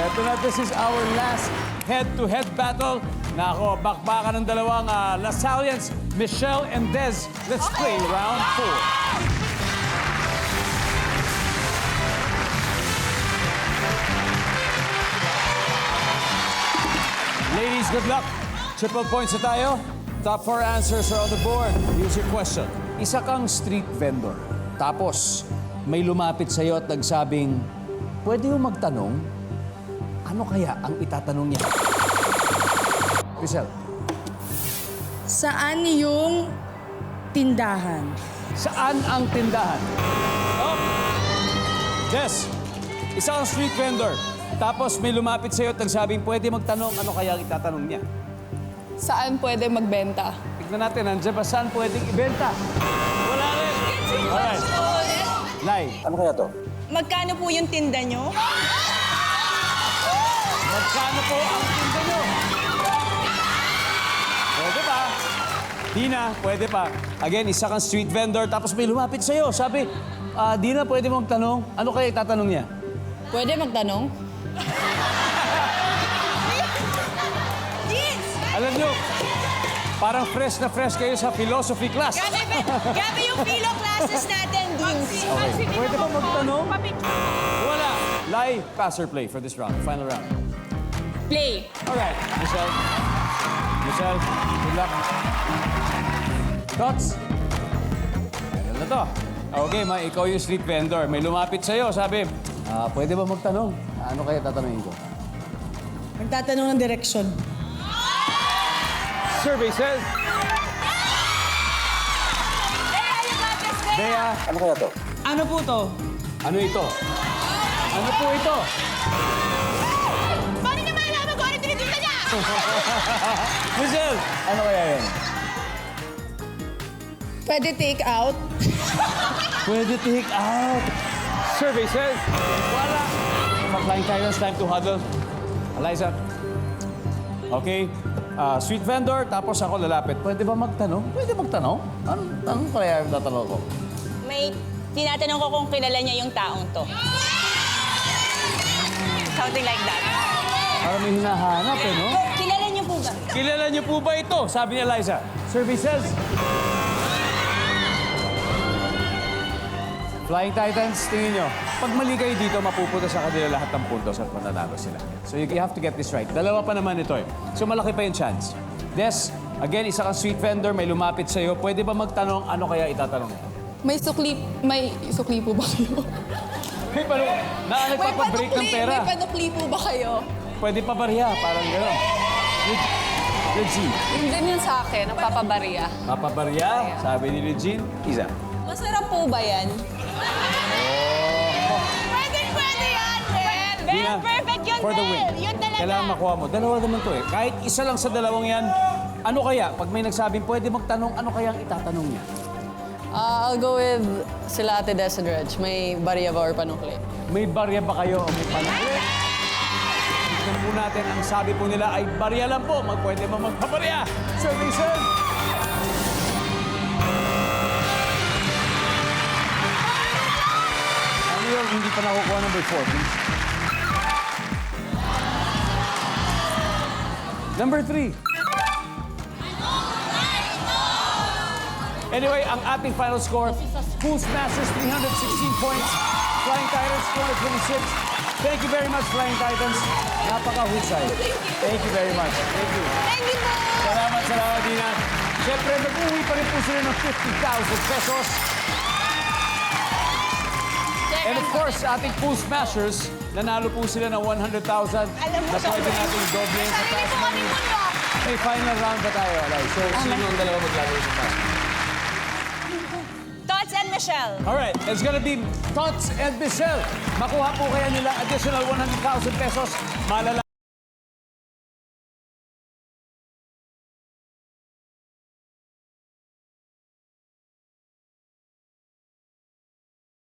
Ito na, this is our last head-to-head battle. Na ako, bakbakan ng dalawang Lasallians, Michelle and Des. Let's play round 4. Ladies, good luck. Triple points na tayo. Top 4 answers are on the board. Here's your question. Isa kang street vendor. Tapos, may lumapit sa'yo at nagsabing, pwede mo magtanong, ano kaya ang itatanong niya? Michelle. Saan yung tindahan? Saan ang tindahan? Oh. Des, isa kang street vendor. Tapos may lumapit sa'yo at nagsabing, pwede magtanong, ano kaya ang itatanong niya? Saan pwede magbenta? Tignan natin, nandiyan ba saan pwedeng ibenta? Wala rin. Alright. Lai, ano kaya to? Magkano po yung tinda nyo? Magkano po ang tinda nyo? Pwede pa. Dina, pwede pa. Again, isa kang street vendor, tapos may lumapit sa'yo. Sabi, Dina, pwede mo magtanong? Ano kaya itatanong niya? Pwede magtanong? Alam nyo, parang fresh na fresh kayo sa philosophy class. Grabe yung philo classes natin, Deans. Okay. Pwede ba magtanong? Wala. Lai, pass or play for this round, final round. Play. Alright, Michelle. Michelle, good luck. Thoughts? Ano na to? Okay, ikaw yung street vendor. May lumapit sa'yo, sabi, pwede ba magtanong? Ano kaya tatanungin ko? Magtatanong ng direksyon. Survey says... Bea, ano kaya to? Ano po to? Ano ito? Ano po ito? Paano naman alam kung ano tinitinda niya? Michelle, ano kaya yan? Pwede take out? Pwede take out. Survey says... Wala. Flying Titans, time to huddle. Eliza. Okay. Street vendor, tapos ako lalapit. Pwede ba magtanong? Pwede magtanong? Ano kaya yung tatanong ko? May tinatanong ko kung kilala niya yung taong to. Something like that. Parang may hinahanap eh, no? Kilala niyo po ba? Kilala niyo po ba ito? Sabi ni Eliza. Survey says... Flying Titans, tingin nyo. Pag mali kayo dito, mapupunta sa kanila lahat ng puntos at mananalo sila. So you have to get this right. Dalawa pa naman ito eh. So malaki pa yung chance. Des, again, isa kang street vendor, may lumapit sa'yo. Pwede ba magtanong, ano kaya itatanong? May sukli po ba kayo? May pano, nagpapabreak ng pera. May panukli po ba kayo? Pwede pa bariya, parang gano'n. Regine. Yung din yun sa akin, ang papabarya. Papabarya, sabi ni Regine. Isa. Masarap po ba yan? Pwede yan, Mel. Dina, Perfect yun, for the Mel. win. Yun talaga. Kailangan makuha mo. Dalawa naman to eh. Kahit isa lang sa dalawang yan, ano kaya? Pag may nagsabing pwede magtanong, ano kaya ang itatanong niya? I'll go with sila Ate Des and Reg. May barya ba or panukli? May barya ba kayo o may panukli? Tignan po natin, ang sabi po nila ay barya lang po. Pwede ba magpabarya? Survey says... Ano yung hindi pa nakukuha number 4, please? Number 3. Anyway, ang ating final score, Fools Masters 316 points, Flying Titans 226. Thank you very much, Flying Titans. Napaka-husay. Thank you very much. Thank you. Thank you po. Salamat, Dina. Siyempre, mag-uwi pa rin po sila ng 50,000 pesos. And of course, sa ating Pool Smashers, nanalo po sila ng 100,000 na pwede natin doble sa taas money. May final round pa tayo, Alay. So, sino ang dalawa maglalaro sa taas? Tots and Michelle. Alright, it's gonna be Tots and Michelle. Makuha po kaya nila additional 100,000 pesos. Malala